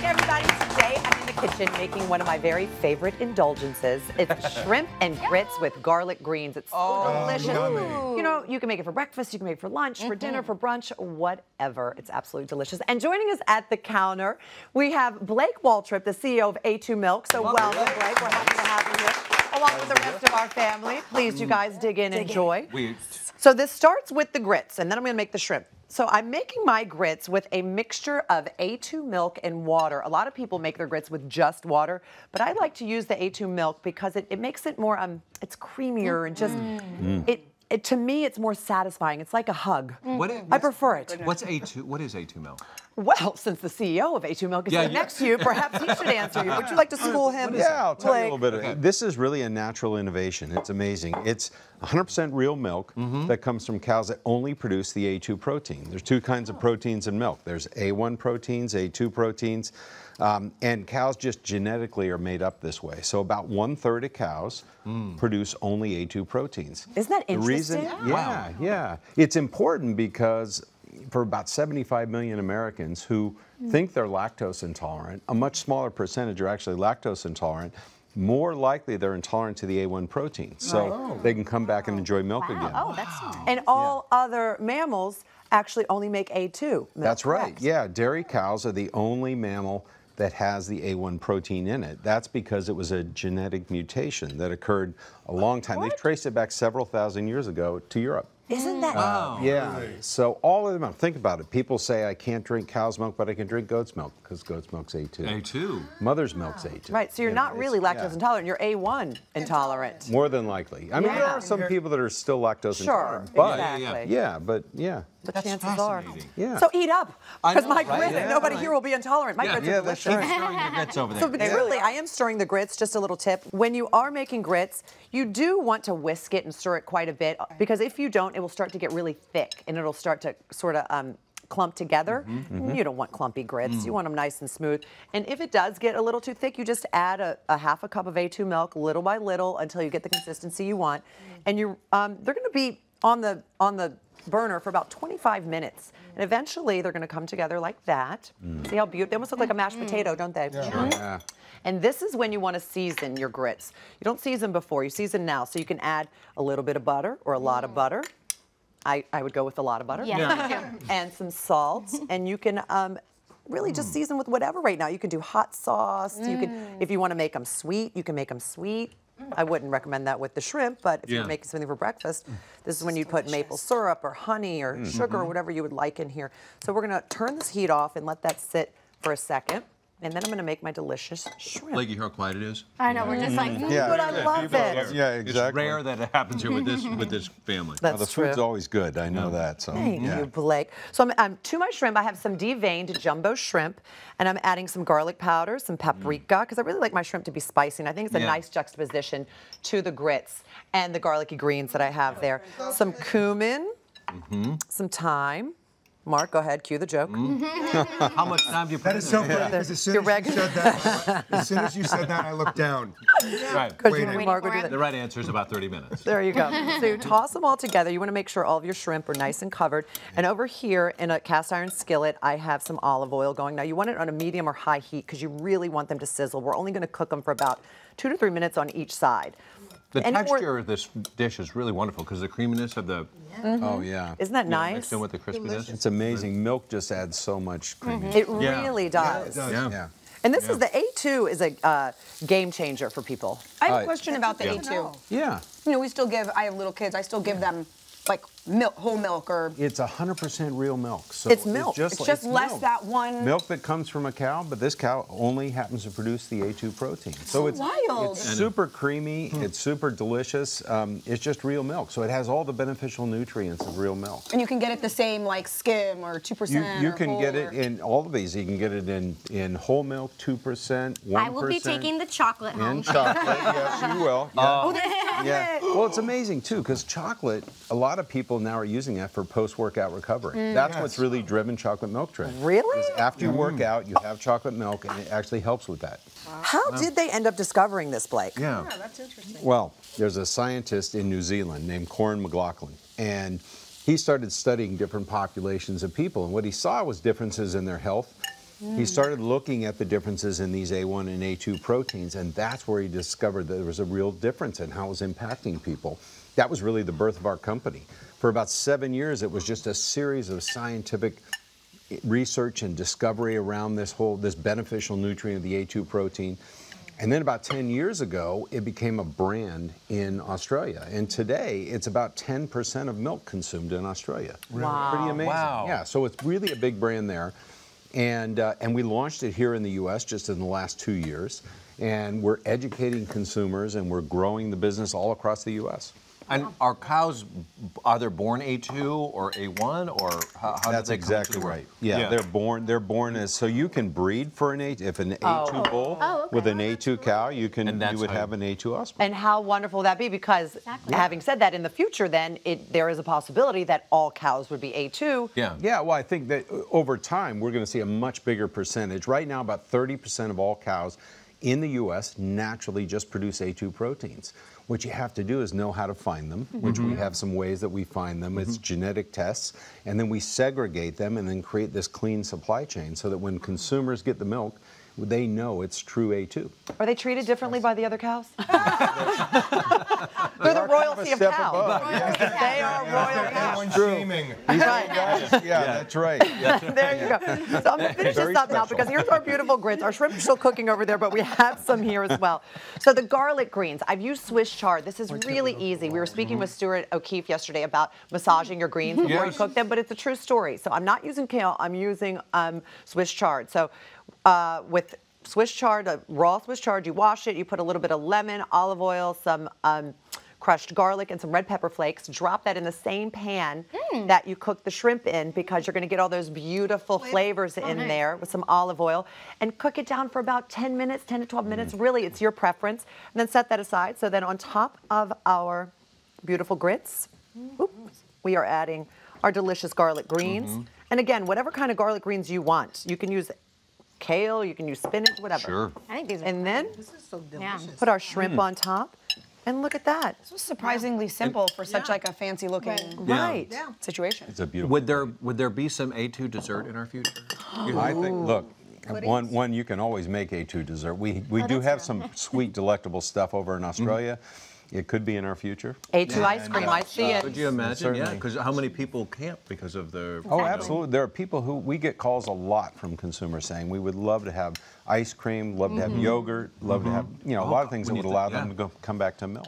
everybody. Today I'm in the kitchen making one of my very favorite indulgences. It's shrimp and grits with garlic greens. It's so delicious. You know, you can make it for breakfast, you can make it for lunch, for dinner, for brunch, whatever. It's absolutely delicious. And joining us at the counter, we have Blake Waltrip, the CEO of A2 Milk. So welcome, Blake. We're happy to have you here, along with the rest of our family. Please, you guys, dig in, enjoy. So this starts with the grits, and then I'm going to make the shrimp. So I'm making my grits with a mixture of A2 milk and water. A lot of people make their grits with just water, but I like to use the A2 milk because it makes it more, it's creamier and just, to me, it's more satisfying. It's like a hug. I prefer it. What is A2 milk? Well, since the CEO of A2 Milk is sitting next to you, perhaps he should answer you. Would you like to school him? Yeah, I'll tell you a little bit. This is really a natural innovation. It's amazing. It's 100% real milk that comes from cows that only produce the A2 protein. There's two kinds of proteins in milk. There's A1 proteins, A2 proteins, and cows just genetically are made up this way. So about 1/3 of cows produce only A2 proteins. Isn't that interesting? The reason, yeah. It's important because for about 75 million Americans who think they're lactose intolerant, a much smaller percentage are actually lactose intolerant. More likely they're intolerant to the A1 protein, so they can come back and enjoy milk again. Oh, that's nice. And all other mammals actually only make A2 milk. That's right. Yeah, dairy cows are the only mammal that has the A1 protein in it. That's because it was a genetic mutation that occurred a long time. They've traced it back several thousand years ago to Europe. Isn't that? Yeah. So all of them, think about it. People say I can't drink cow's milk, but I can drink goat's milk because goat's milk's A2. A2. Mother's milk's A2. Right. So you're not really lactose intolerant. You're A1 intolerant. More than likely. I mean, there are some people that are still lactose intolerant. But But chances are. Yeah. So eat up, because my grits, nobody here will be intolerant. My grits are delicious. Keep stirring your grits over there. So truly, I am stirring the grits. Just a little tip: when you are making grits, you do want to whisk it and stir it quite a bit, because if you don't, it will start to get really thick and it'll start to sort of clump together. You don't want clumpy grits. You want them nice and smooth. And if it does get a little too thick, you just add a ½ cup of A2 milk, little by little, until you get the consistency you want. And they're going to be on the burner for about 25 minutes. And eventually they're going to come together like that. See how beautiful? They almost look like a mashed potato, don't they? Yeah. And this is when you want to season your grits. You don't season before, you season now. So you can add a little bit of butter or a lot of butter. I would go with a lot of butter. And some salt. And you can really just season with whatever right now. You can do hot sauce. You can, if you want to make them sweet, you can make them sweet. I wouldn't recommend that with the shrimp, but if you're making something for breakfast, this is when you put maple syrup or honey or sugar or whatever you would like in here. So we're going to turn this heat off and let that sit for a second. And then I'm going to make my delicious shrimp. Like, you hear how quiet it is? I know, we're just like, but I love it. Yeah, exactly. It's rare that it happens here with this family. That's the food's always good. I know that. So Thank you, Blake. So to my shrimp, I have some deveined jumbo shrimp, and I'm adding some garlic powder, some paprika, because I really like my shrimp to be spicy, and I think it's a nice juxtaposition to the grits and the garlicky greens that I have there. Some cumin, some thyme. Mark, go ahead, cue the joke. How much time do you put in That is so funny, because as soon as you said that, I looked down. Right. The right answer is about 30 minutes. There you go. So you toss them all together. You want to make sure all of your shrimp are nice and covered. And over here in a cast iron skillet, I have some olive oil going. Now you want it on a medium or high heat because you really want them to sizzle. We're only going to cook them for about 2 to 3 minutes on each side. The texture of this dish is really wonderful because the creaminess of the oh yeah, isn't that nice? Mixed in with the crispiness. It's amazing. Milk just adds so much creaminess. It really does. Yeah. And this is the A2 is a game changer for people. I have a question about the A2. Yeah. You know, I have little kids, I still give them like milk, whole milk, or it's 100% real milk. So it's milk. It's just less milk. That one milk that comes from a cow, but this cow only happens to produce the A2 protein. So it's wild. It's super creamy. It's super delicious. It's just real milk, so it has all the beneficial nutrients of real milk. And you can get it the same like skim or 2%. You can get it in all of these. You can get it in whole milk, 2%, 1%. I will be taking the chocolate home. And chocolate, yes, you will. Yeah. Well, it's amazing too, because chocolate, a lot of people now are using that for post-workout recovery. That's what's really driven chocolate milk trend. Really? After you work out, you have chocolate milk, and it actually helps with that. How did they end up discovering this, Blake? Yeah, that's interesting. Well, there's a scientist in New Zealand named Corn McLaughlin, and he started studying different populations of people, and what he saw was differences in their health He started looking at the differences in these A1 and A2 proteins, and that's where he discovered that there was a real difference in how it was impacting people. That was really the birth of our company. For about 7 years, it was just a series of scientific research and discovery around this beneficial nutrient of the A2 protein. And then about 10 years ago, it became a brand in Australia. And today, it's about 10% of milk consumed in Australia. Wow. Pretty amazing. Wow. Yeah, so it's really a big brand there. And we launched it here in the U.S. just in the last 2 years. And we're educating consumers, and we're growing the business all across the U.S. And are cows either born A2 or A1, or how That's do they exactly come to the right. world? Yeah, they're born as, so you can breed for an if an A2 bull okay. with an A2 cow, you would how- have an A2 offspring. And how wonderful would that be? Because having said that, in the future, then there is a possibility that all cows would be A2. Yeah. Yeah, well, I think that over time, we're going to see a much bigger percentage. Right now, about 30% of all cows in the U.S. naturally just produce A2 proteins. What you have to do is know how to find them, which we have some ways that we find them. It's genetic tests, and then we segregate them and then create this clean supply chain so that when consumers get the milk, they know it's true A2. Are they treated differently by the other cows? They're the royalty of step cows. above. They are royal cows. Everyone shaming. Yeah, that's right. There you go. So I'm going to finish this up now because here's our beautiful grits. Our shrimp are still cooking over there, but we have some here as well. So the garlic greens, I've used Swiss chard. This is really easy. We were speaking with Stuart O'Keefe yesterday about massaging your greens before you cook them, but it's a true story. So I'm not using kale, I'm using Swiss chard. So with Swiss chard, raw Swiss chard, you wash it, you put a little bit of lemon, olive oil, some crushed garlic, and some red pepper flakes. Drop that in the same pan that you cook the shrimp in because you're going to get all those beautiful flavors in there with some olive oil. And cook it down for about 10 minutes, 10 to 12 minutes. Really, it's your preference. And then set that aside. So then on top of our beautiful grits, we are adding our delicious garlic greens. And again, whatever kind of garlic greens you want. You can use kale, you can use spinach, whatever. Sure. I think these are And then This is so delicious. put our shrimp on top. And look at that. This was surprisingly simple for such like a fancy looking Right. situation. It's a beautiful. Would there be some A2 dessert in our future? I think, look, one you can always make A2 dessert. We do have some sweet, delectable stuff over in Australia. It could be in our future. A2 ice cream, I see it. Could you imagine? Yeah, certainly. because how many people can't because of the... Oh, absolutely. There are people who, we get calls a lot from consumers saying we would love to have ice cream, love to have yogurt, love to have, a lot of things that would allow them to come back to milk.